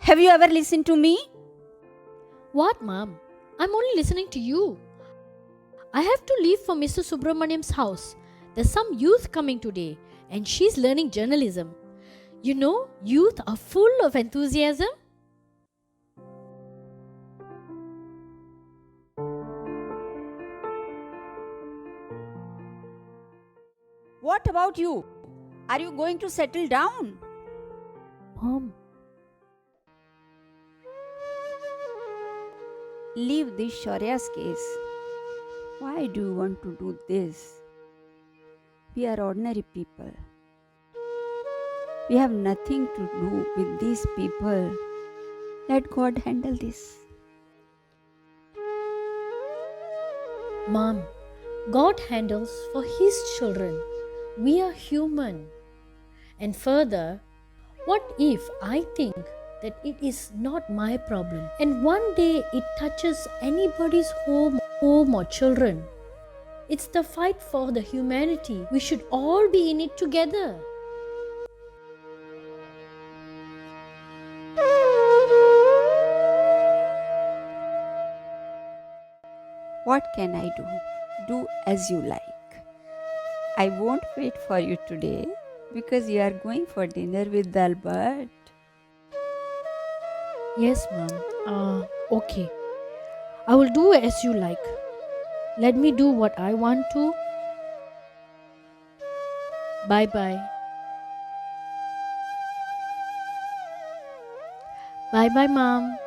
Have you ever listened to me? What, Mom? I'm only listening to you. I have to leave for Mr. Subramaniam's house. There's some youth coming today, and she's learning journalism. You know, youth are full of enthusiasm. What about you? Are you going to settle down? Mom, Leave this Shorya's case. Why do you want to do this? We are ordinary people. We have nothing to do with these people. Let God handle this. Mom, God handles for His children. We are human. And further, what if I think that it is not my problem and one day it touches anybody's home or children? It's the fight for the humanity. We should all be in it together. What can I do? Do as you like. I won't wait for you today because you are going for dinner with Albert. Yes, Mom. Okay. I will do as you like. Let me do what I want to. Bye bye. Bye bye, Mom.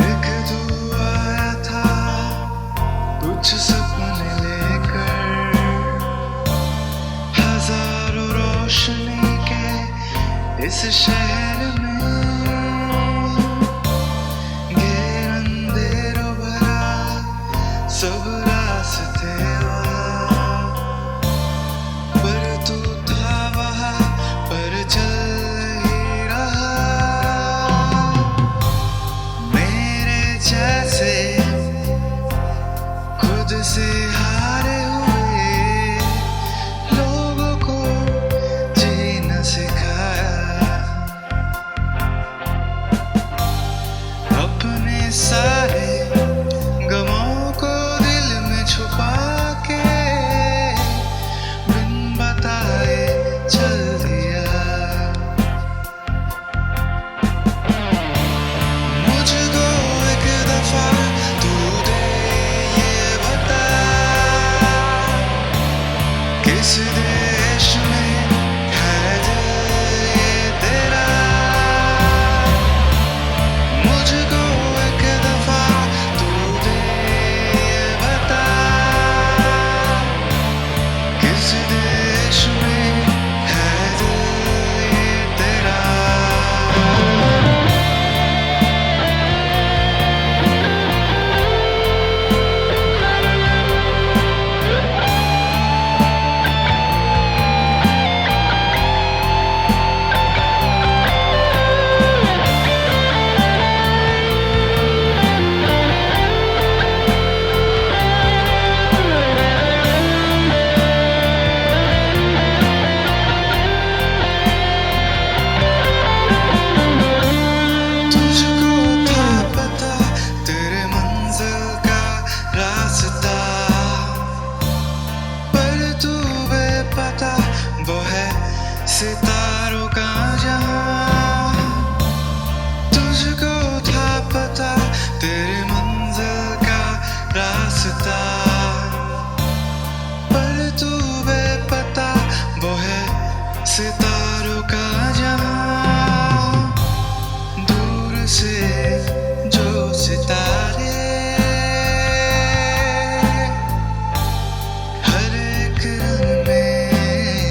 एक तू आया था कुछ सपने लेकर हजारों रोशनी के इस शहर में घेर अंधेरों भरा सब रास्ते वहाँ पर तू था वहाँ पर चल ही रहा मेरे जैसे खुद से हारे हुए लोगों को जीना सिखाया अपने सारे गमों को दिल में छुपा के बिन बताए चल दिया मुझको एक दफा तू दे ये बता किस देश में है दिल ये तेरा मुझको एक दफा तू दे ये बता किस देश में है दिल ये तेरा तुझको था पता तेरे मंजिल का रास्ता पर तू बेपता वो है सितारों का जहां तुझको था पता तेरे मंजिल का रास्ता पर तू बेपता वो है सितारों का जहां दूर से जो सितारे हर एक रंग में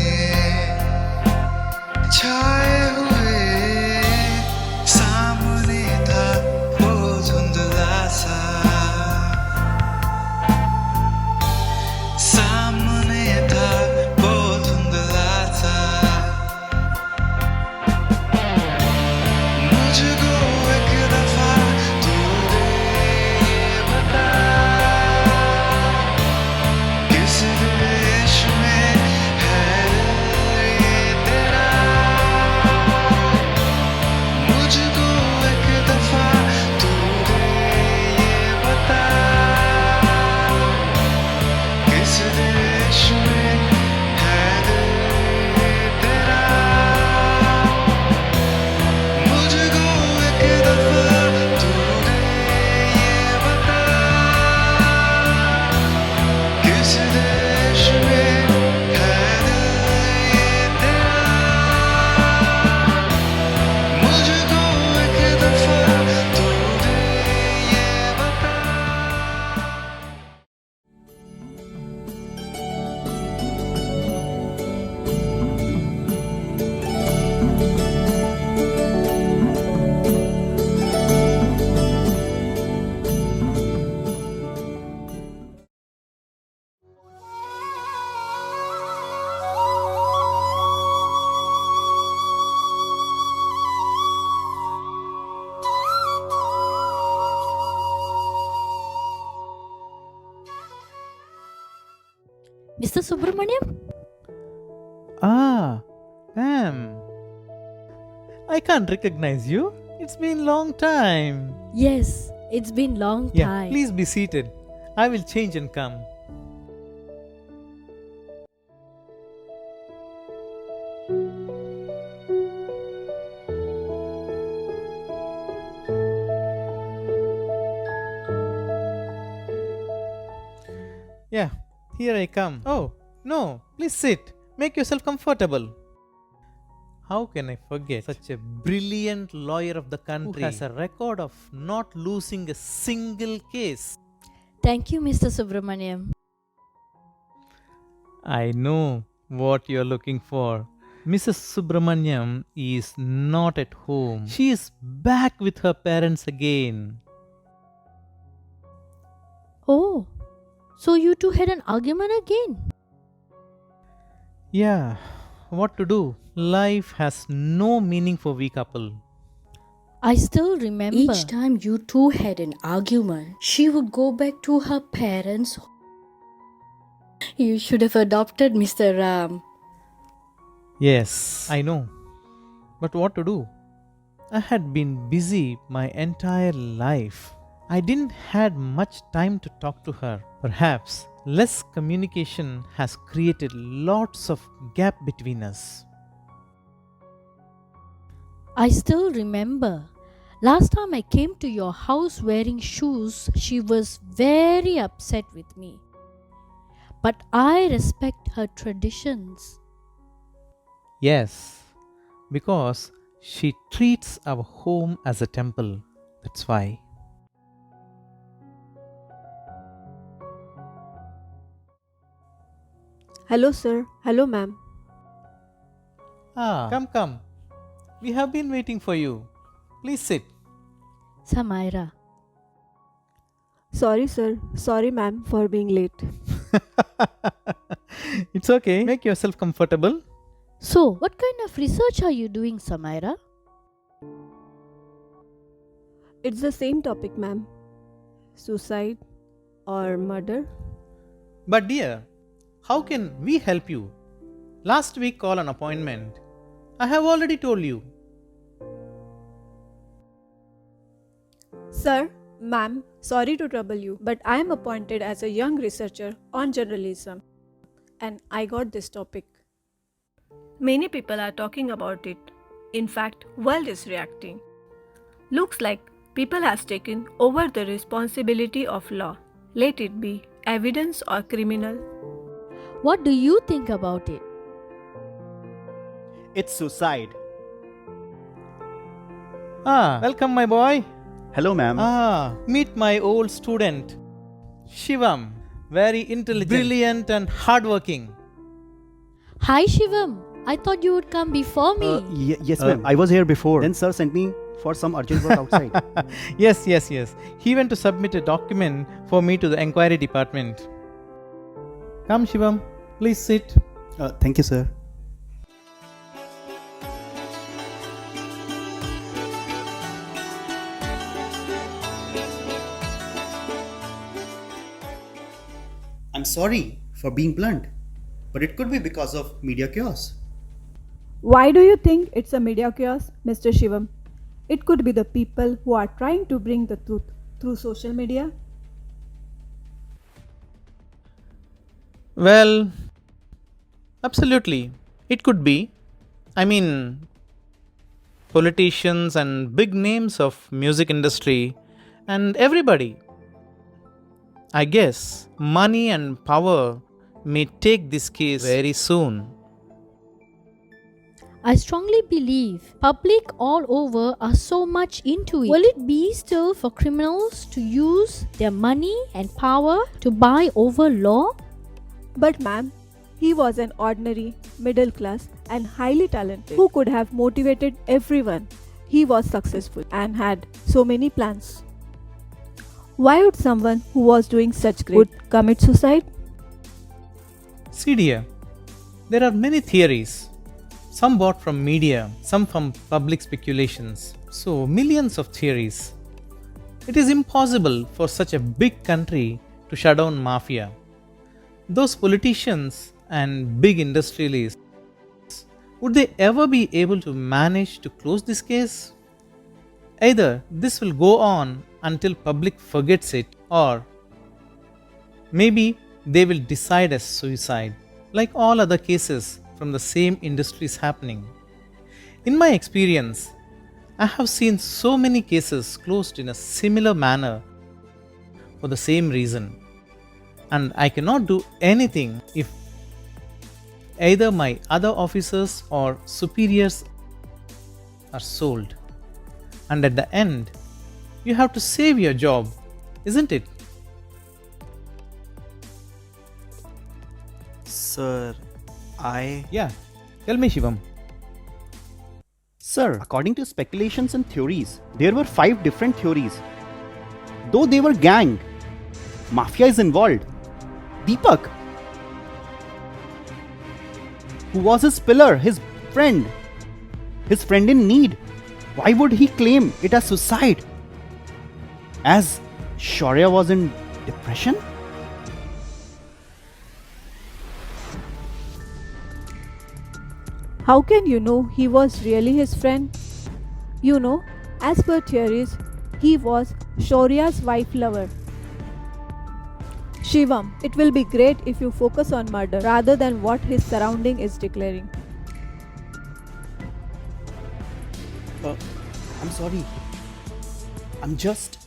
Mr. Subramaniam? Ah, Pam. I can't recognize you. It's been long time. Yes, it's been long Yeah, time. please be seated. I will change and come. Yeah, here I come. Oh, no, please sit. Make yourself comfortable. How can I forget such a brilliant lawyer of the country who has a record of not losing a single case? Thank you, Mr. Subramaniam. I know what you're looking for. Mrs. Subramaniam is not at home. She is back with her parents again. Oh, so you two had an argument again? Yeah, what to do? Life has no meaning for we couple. I still remember. Each time you two had an argument, she would go back to her parents. You should have adopted Mr. Ram. Yes, I know. But what to do? I had been busy my entire life. I didn't had much time to talk to her. Perhaps less communication has created lots of gap between us. I still remember. Last time I came to your house wearing shoes, she was very upset with me. But I respect her traditions. Yes, because she treats our home as a temple. That's why. Hello, sir. Hello, ma'am. Come. We have been waiting for you. Please sit. Samaira. Sorry, sir. Sorry, ma'am, for being late. It's okay. Make yourself comfortable. So, what kind of research are you doing, Samaira? It's the same topic, ma'am. Suicide or murder? But dear, how can we help you? Last week call an appointment. I have already told you. Sir, ma'am, sorry to trouble you, but I am appointed as a young researcher on journalism and I got this topic. Many people are talking about it. In fact, world is reacting. Looks like people has taken over the responsibility of law. Let it be evidence or criminal. What do you think about it? It's suicide. Welcome my boy. Hello, ma'am. Meet my old student, Shivam. Very intelligent, brilliant and hardworking. Hi, Shivam. I thought you would come before me. Yes, ma'am. I was here before. Then sir sent me for some urgent work outside. Yes. He went to submit a document for me to the inquiry department. Come Shivam, please sit. Thank you, sir. I'm sorry for being blunt, but it could be because of media chaos. Why do you think it's a media chaos, Mr. Shivam? It could be the people who are trying to bring the truth through social media. Well, absolutely. It could be. I mean, politicians and big names of music industry and everybody. I guess money and power may take this case very soon. I strongly believe public all over are so much into it. Will it be still for criminals to use their money and power to buy over law? But ma'am, he was an ordinary, middle class and highly talented who could have motivated everyone. He was successful and had so many plans. Why would someone who was doing such great would commit suicide? See dear, there are many theories. Some bought from media, some from public speculations. So millions of theories. It is impossible for such a big country to shut down mafia. Those politicians and big industrialists, would they ever be able to manage to close this case? Either this will go on until public forgets it, or maybe they will decide as suicide, like all other cases from the same industries happening. In my experience, I have seen so many cases closed in a similar manner for the same reason, and I cannot do anything if either my other officers or superiors are sold. And at the end, you have to save your job, isn't it? Sir, Yeah, tell me, Shivam. Sir, according to speculations and theories, there were 5 different theories. Though they were gang, mafia is involved. Deepak, who was his pillar, his friend in need. Why would he claim it as suicide? As Shorya was in depression? How can you know he was really his friend? You know, as per theories, he was Shorya's wife lover. Shivam, it will be great if you focus on murder rather than what his surrounding is declaring. I'm sorry. I'm just.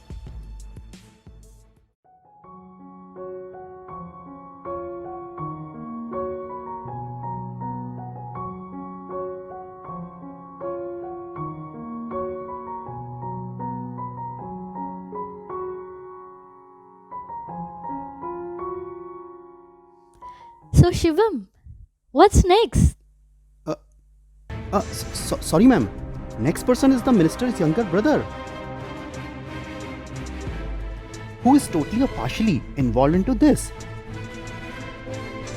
So, Shivam, what's next? Sorry, ma'am. Next person is the minister's younger brother, who is totally or partially involved into this,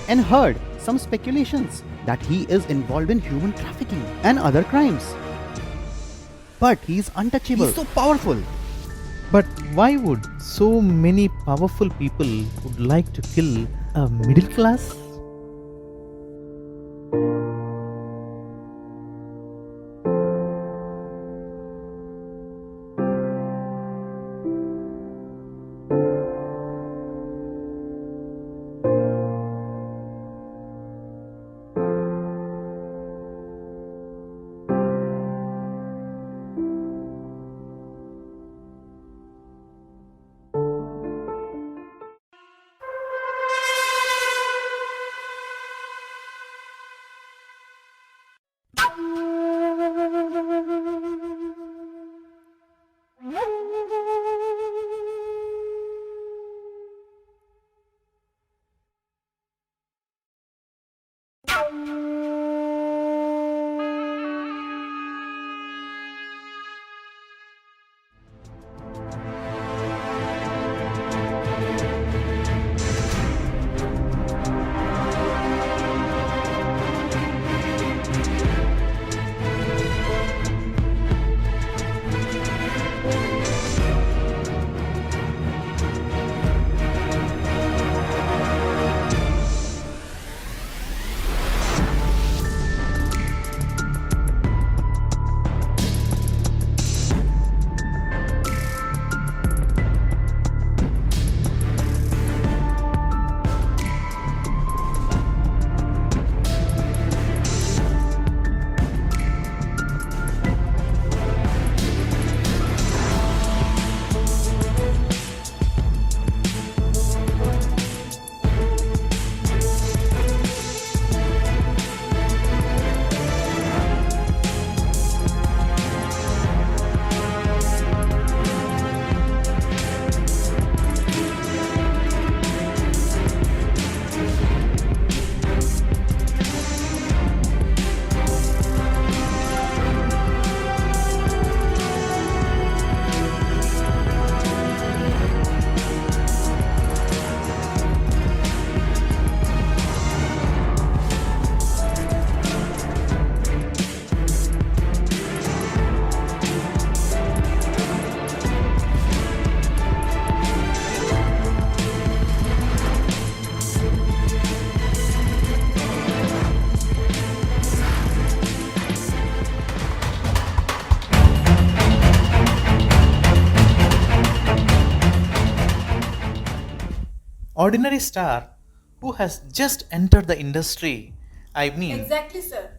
and heard some speculations that he is involved in human trafficking and other crimes. But he is untouchable. He's so powerful. But why would so many powerful people would like to kill a middle class? ordinary star who has just entered the industry. I mean, Exactly, sir.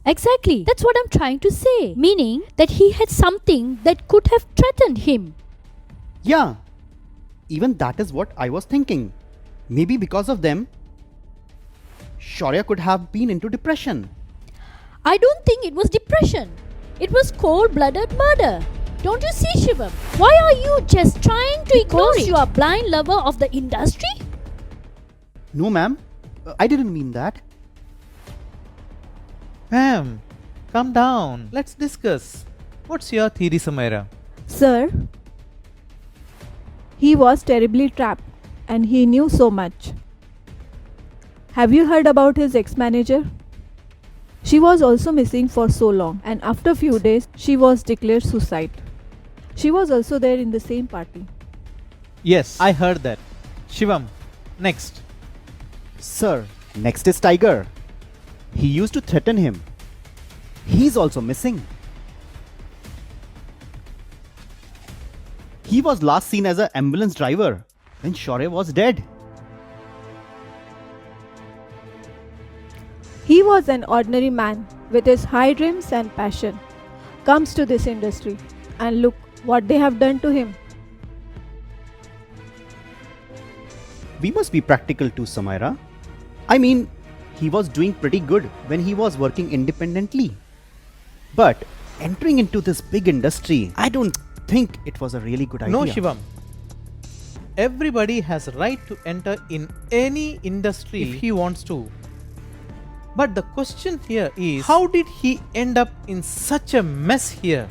Exactly. That's what I'm trying to say. Meaning that he had something that could have threatened him. Yeah, even that is what I was thinking. Maybe because of them, Shorya could have been into depression. I don't think it was depression. It was cold-blooded murder. Don't you see, Shivam? Why are you just trying to ignore it? Because you are a blind lover of the industry? No, ma'am, I didn't mean that. ma'am, calm down. Let's discuss. What's your theory, Samaira? Sir, he was terribly trapped and he knew so much. Have you heard about his ex-manager? She was also missing for so long, and after few days she was declared suicide. She was also there in the same party. Yes, I heard that. Shivam, next. Sir, next is Tiger. He used to threaten him. He's also missing. He was last seen as an ambulance driver when Shorya was dead. He was an ordinary man with his high dreams and passion. Comes to this industry and look what they have done to him. We must be practical too, Samaira. I mean, he was doing pretty good when he was working independently. But entering into this big industry, I don't think it was a really good idea. No, Shivam. Everybody has a right to enter in any industry if he wants to. But the question here is, how did he end up in such a mess here?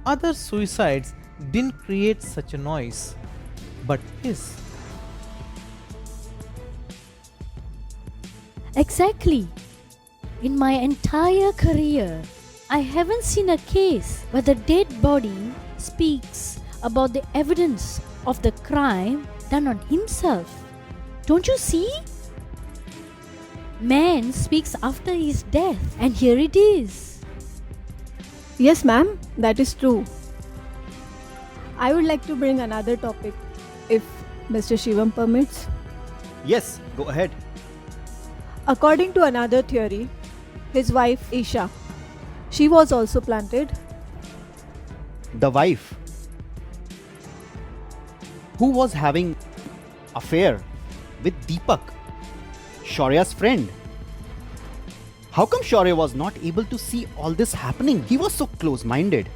Other suicides didn't create such a noise, but his. Exactly. In my entire career, I haven't seen a case where the dead body speaks about the evidence of the crime done on himself. Don't you see? Man speaks after his death, and here it is. Yes, ma'am, that is true. I would like to bring another topic, if Mr. Shivam permits. Yes, go ahead. According to another theory, his wife Isha, she was also planted. The wife who was having affair with Deepak, Shorya's friend. How come Shorya was not able to see all this happening? He was so close-minded.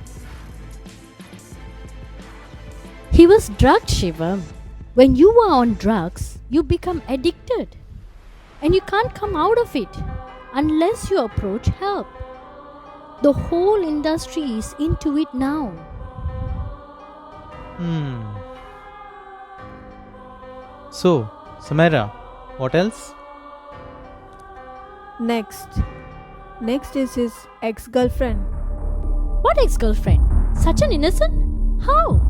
He was drugged, Shivam. When you are on drugs, you become addicted. And you can't come out of it unless you approach help. The whole industry is into it now. So, Samaira, what else? Next is his ex-girlfriend. What ex-girlfriend? Such an innocent? How?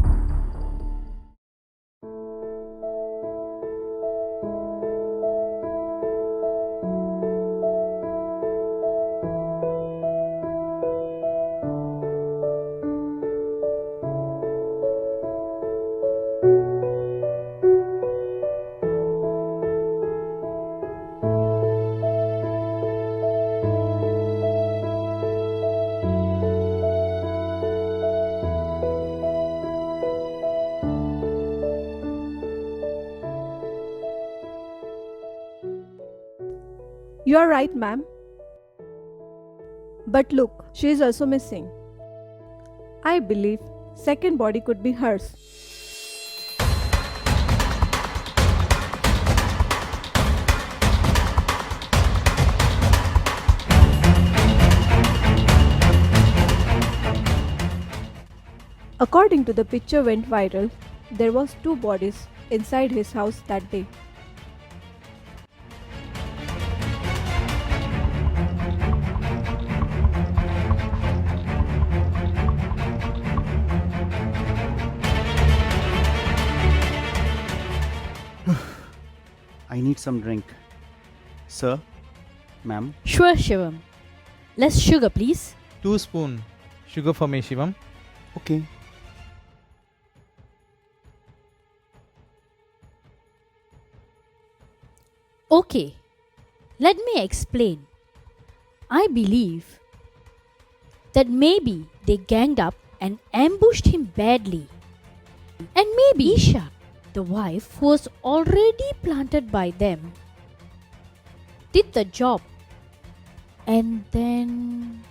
You are right, ma'am. But look, she is also missing. I believe second body could be hers. According to the picture went viral, there was 2 bodies inside his house that day. I need some drink. Sir, ma'am. Sure, Shivam. Less sugar, please. 2 spoon sugar for me, Shivam. Okay. Okay, let me explain. I believe that maybe they ganged up and ambushed him badly. And maybe Isha, the wife who was already planted by them, did the job. And then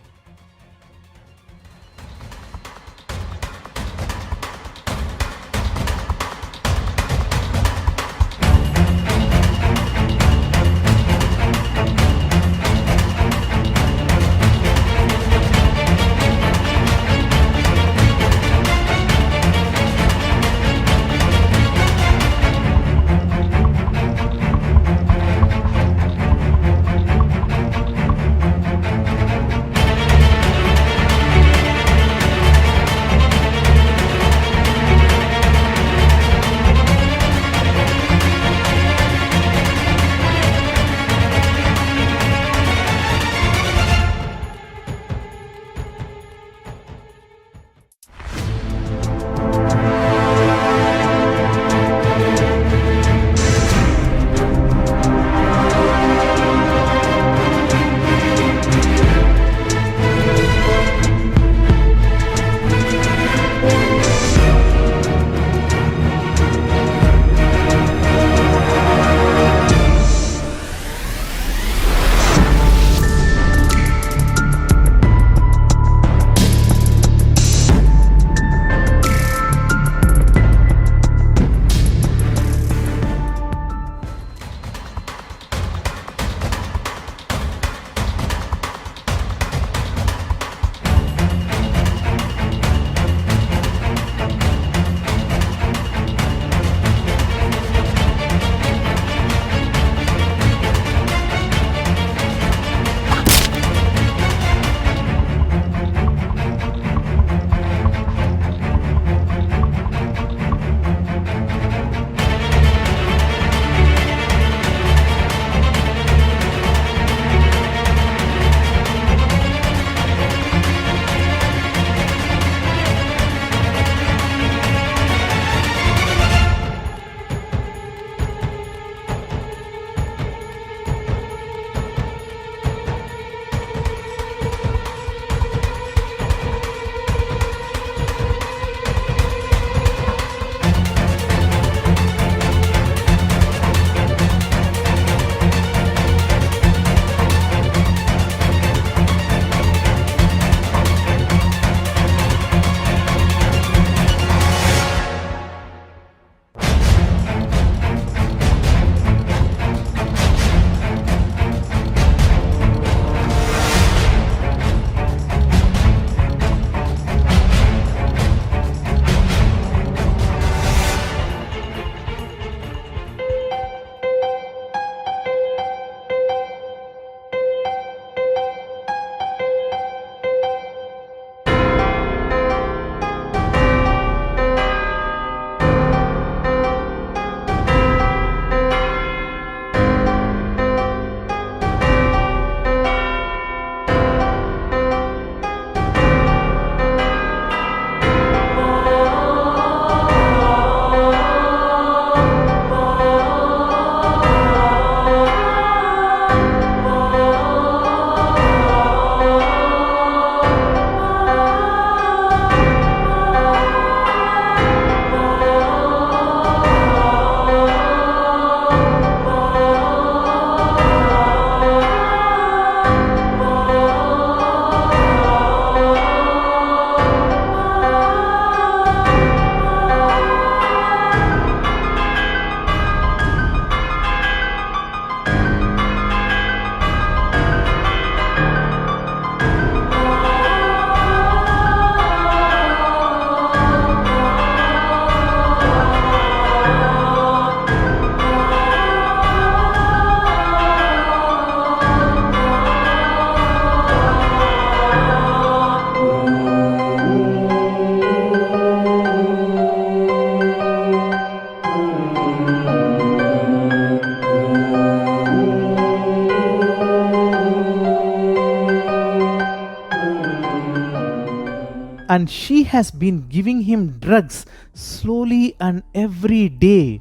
and she has been giving him drugs slowly and every day.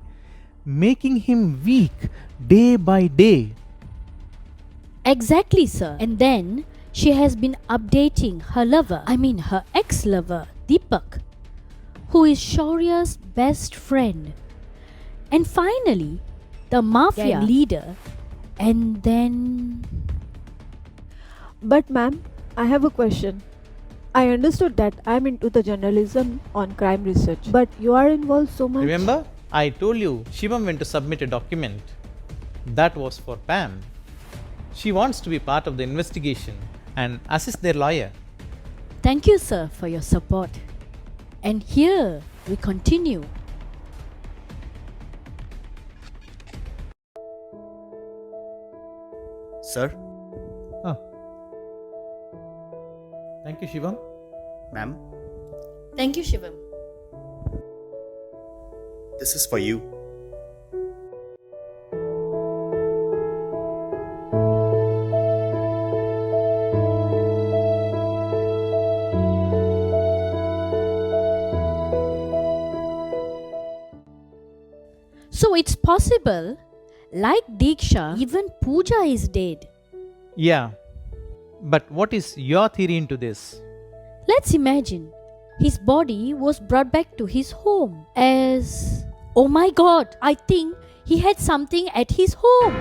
making him weak day by day. Exactly, sir. And then she has been updating her ex-lover, Deepak, who is Shorya's best friend. And finally, the mafia leader. And then... But ma'am, I have a question. I understood that I'm into the journalism on crime research, but you are involved so much. Remember, I told you Shivam went to submit a document. That was for Pam. She wants to be part of the investigation and assist their lawyer. Thank you, sir, for your support. And here we continue. Sir, Oh. Thank you, Shivam. ma'am, Thank you, Shivam. this is for you. So it's possible, like Diksha, even Pooja is dead. Yeah. But what is your theory into this? Let's imagine his body was brought back to his home as... Oh my god, I think he had something at his home.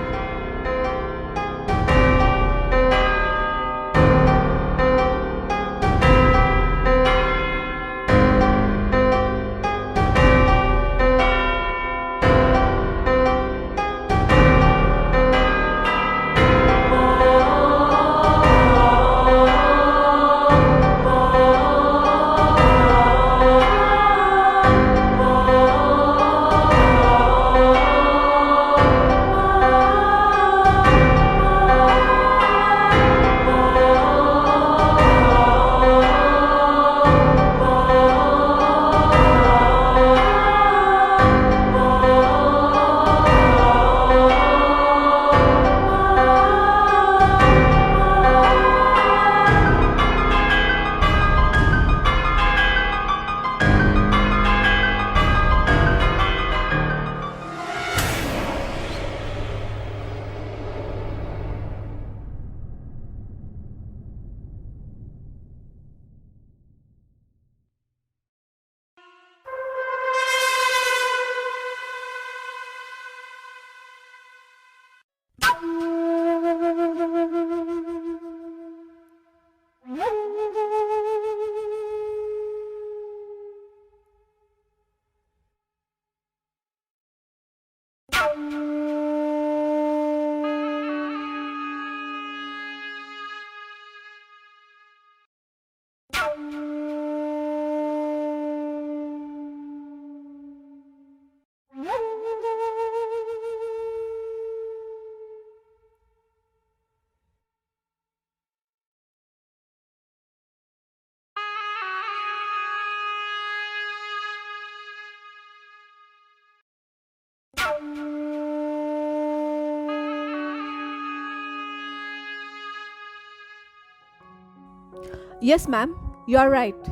Yes, ma'am, you are right.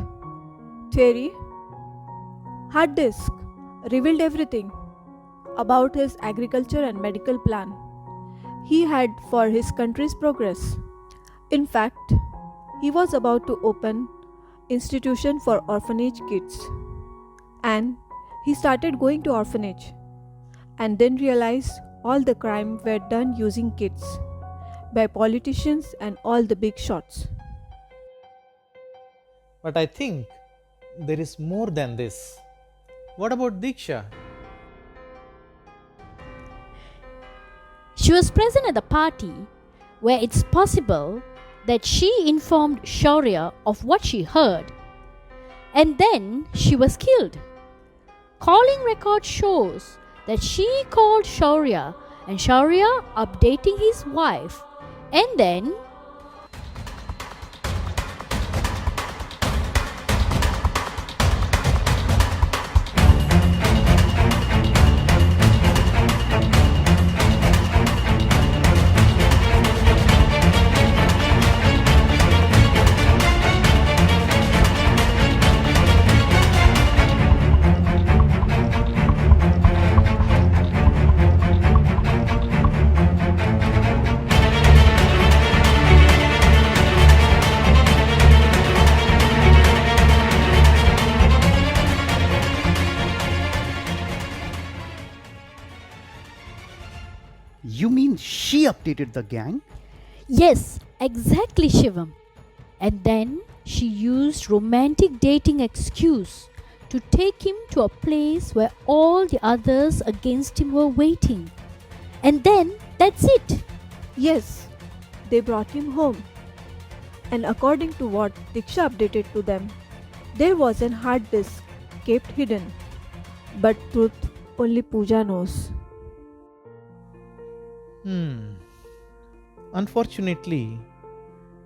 Terry, hard disk revealed everything about his agriculture and medical plan he had for his country's progress. In fact, he was about to open institution for orphanage kids, and he started going to orphanage and then realized all the crime were done using kids by politicians and all the big shots. But I think there is more than this. What about Diksha? She was present at the party where it's possible that she informed Shorya of what she heard, and then she was killed. Calling record shows that she called Shorya and Shorya updating his wife, and then dated the gang? Yes, exactly, Shivam. And then she used romantic dating excuse to take him to a place where all the others against him were waiting. And then that's it. Yes, they brought him home. And according to what Diksha updated to them, there was an hard disk kept hidden. But truth only Pooja knows. Unfortunately,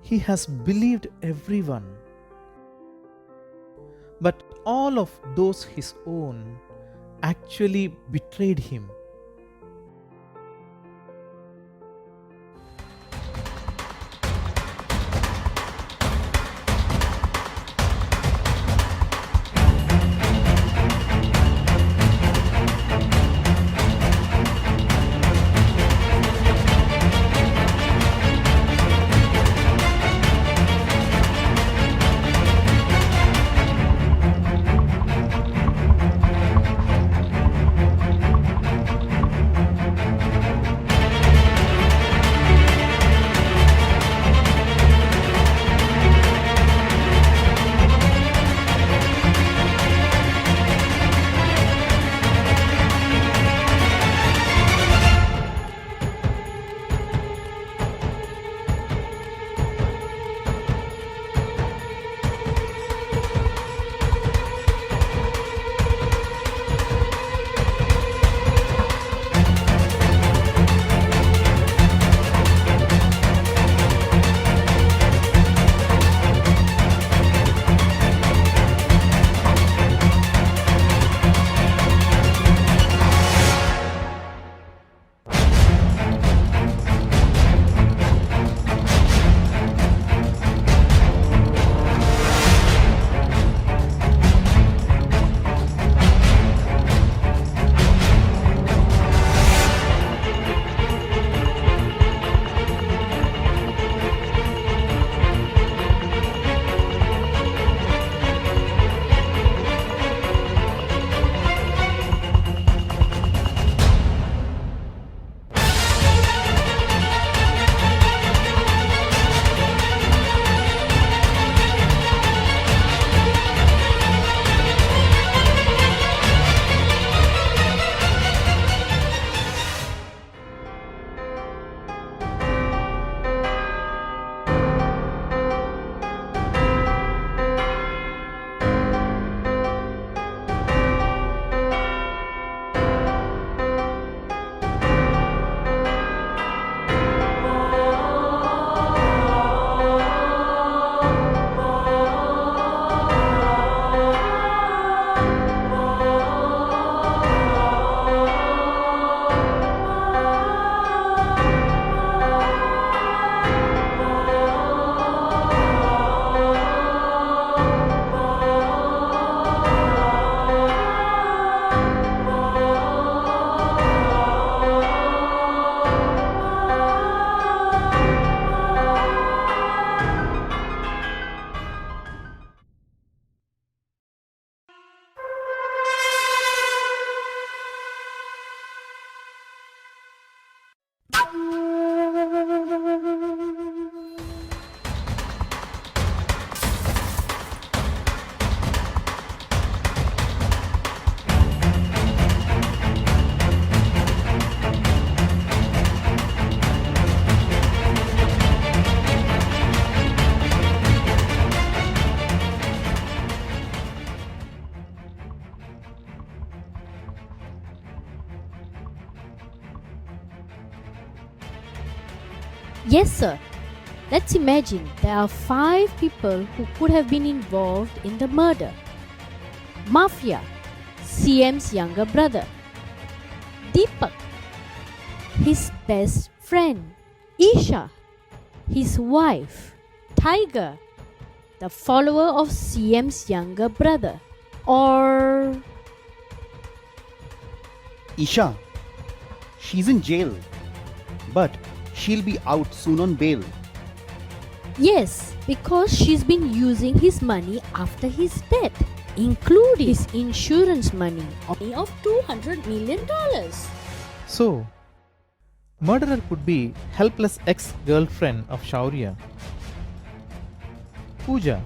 he has believed everyone. But all of those his own actually betrayed him. Yes, sir. Let's imagine there are 5 people who could have been involved in the murder. Mafia, CM's younger brother. Deepak, his best friend. Isha, his wife. Tiger, the follower of CM's younger brother. Or Isha. She's in jail. But she'll be out soon on bail. yes, because she's been using his money after his death, including his insurance money of $200 million. So, Murderer could be helpless ex-girlfriend of Shaurya, Pooja.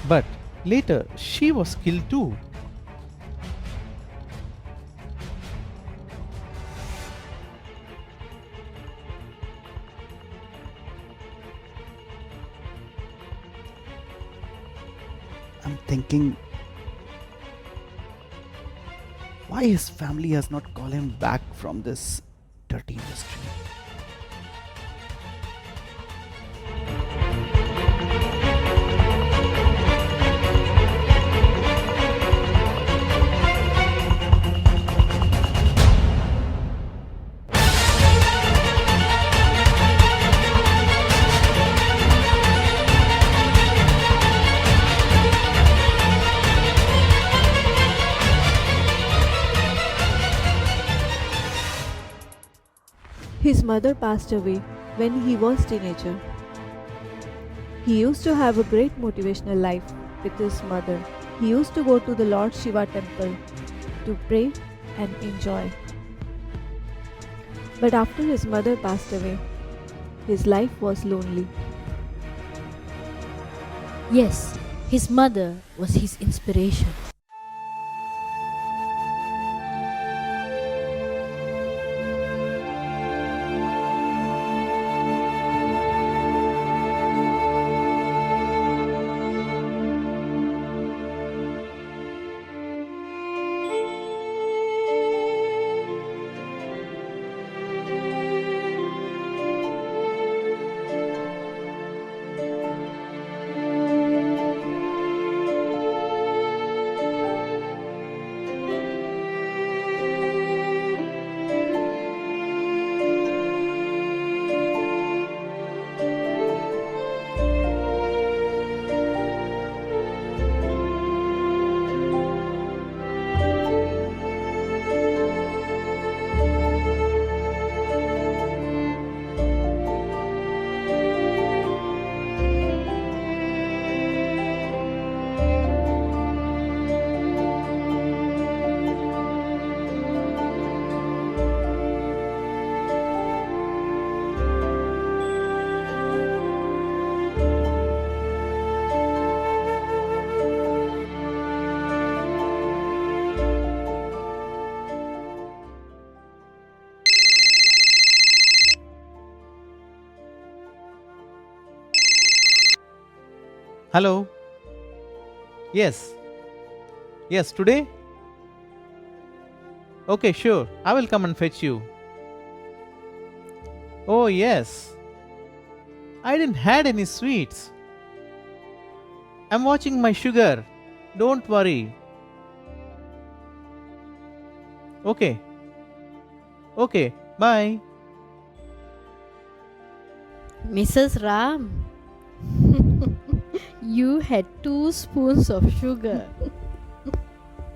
But later she was killed too. I'm thinking why his family has not called him back from this dirty industry. His mother passed away when he was teenager. He used to have a great motivational life with his mother. He used to go to the Lord Shiva temple to pray and enjoy. But after his mother passed away, his life was lonely. Yes, his mother was his inspiration. Hello? Yes. Yes, today? Okay, sure. I will come and fetch you. Oh, yes. I didn't had any sweets. I'm watching my sugar. Don't worry. Okay. Okay, bye. Mrs. Ram, you had 2 spoons of sugar.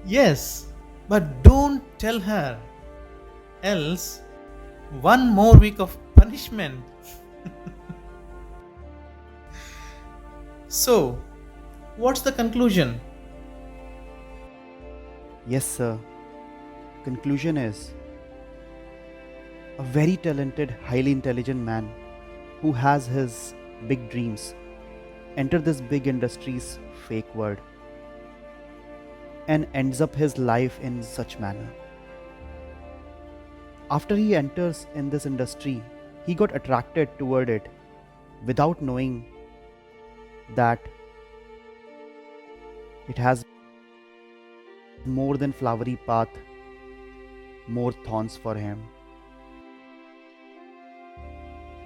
Yes, but don't tell her. Else, one more week of punishment. So, what's the conclusion? Yes, sir. Conclusion is a very talented, highly intelligent man who has his big dreams enter this big industry's fake world and ends up his life in such manner. After he enters in this industry, he got attracted toward it without knowing that it has more than flowery path, more thorns for him.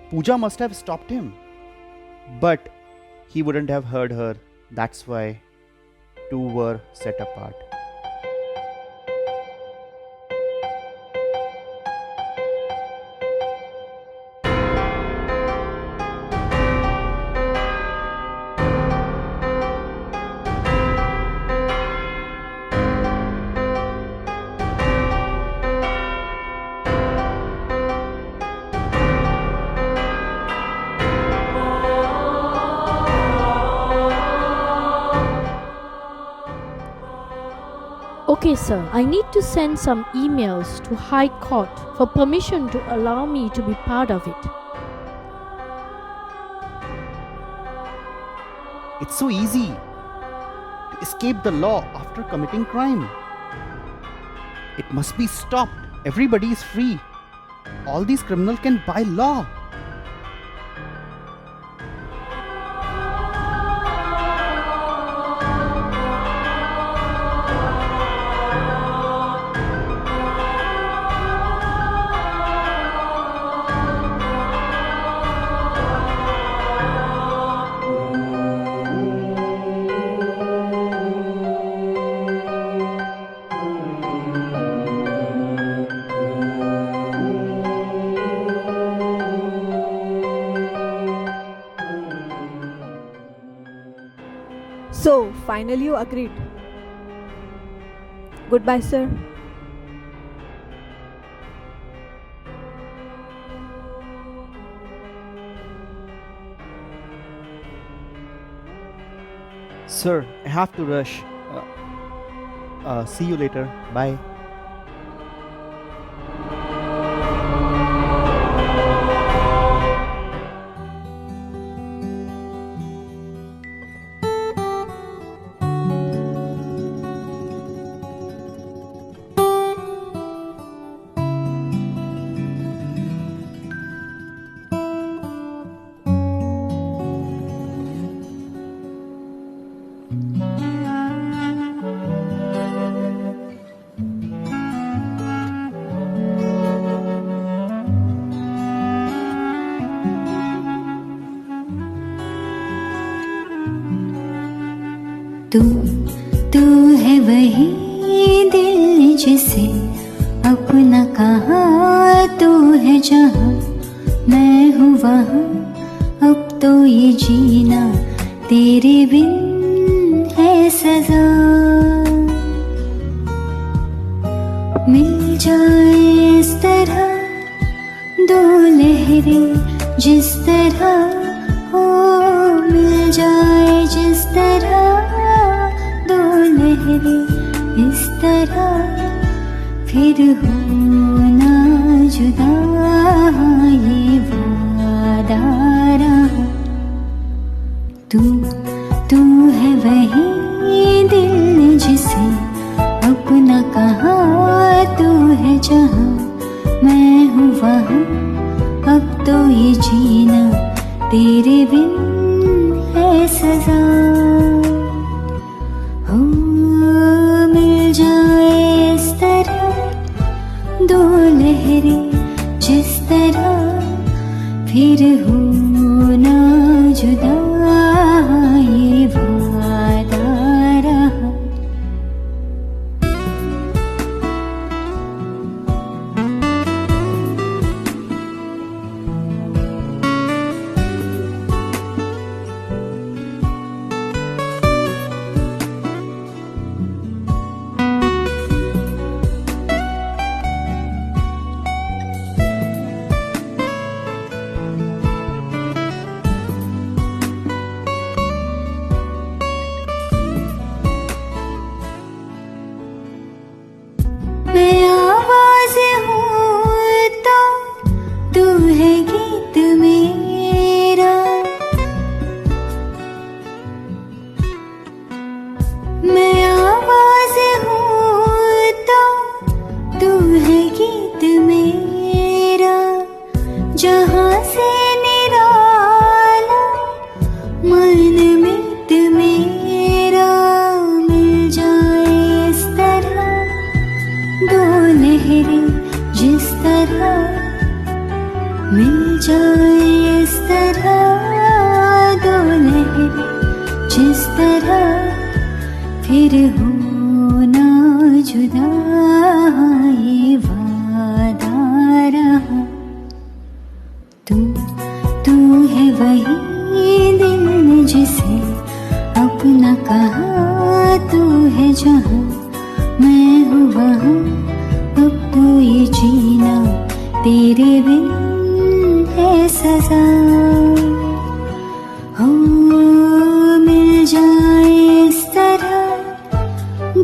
Pooja must have stopped him, but he wouldn't have heard her. That's why 2 were set apart. Okay, sir. I need to send some emails to High Court for permission to allow me to be part of it. It's so easy to escape the law after committing crime. It must be stopped. Everybody is free. All these criminals can buy law. So, finally you agreed. Goodbye, sir. Sir, I have to rush. See you later. Bye. तू है वही दिल जिसे अपना कहा, तू है जहाँ मैं हूँ वहाँ, अब तो ये जीना तेरे बिन है सजा। मिल जाए इस तरह दो लहरें जिस तरह हो, मिल जाए जिस तरह दो लहरें इस तरह, फिर हो ना जुदा ये वादा रहा। तू है वही दिल जिसे अपना कहा, तू है जहाँ मैं हूँ वहाँ, अब तो ये जीना तेरे बिन है सजा। हो मिल जाए इस तरह दो लहरें जिस तरह, फिर हो ना जुदा ये वादा रहा। मैं आवाज़ हूँ तो तू है गीत मेरा, मैं आवाज़ हूँ तो तू है गीत मेरा, जहाँ से निराला मन मित मेरा। मिल जाए इस तरह दो लहरें जिस तरह, मिल जाए इस तरह दो लहरें जिस तरह, फिर हो ना जुदा ये वादा रहा। तू है वही दिल जिसे अपना कहा, तू है जहाँ मैं हूँ वहाँ, अब तो ये जीना तेरे बिन है सजा। हो मिल जाए इस तरह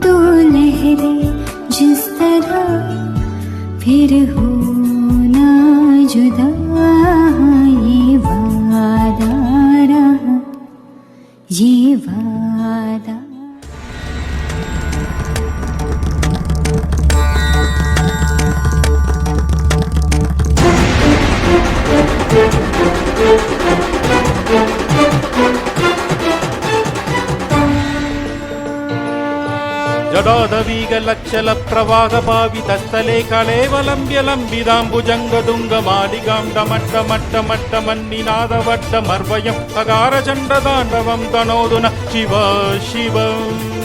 दो लहरें ये वादा। जडोदवीगलक्षल प्रवाहभावितस्थले कलेवलम्ब्य लम्बिदाम्बुजङ्गदुङ्गमालिकां डमट्टमट्टमट्टमन्निनादवट्टमर्वयम् अकारचण्डताण्डवं तनोदु नः शिव शिवम्।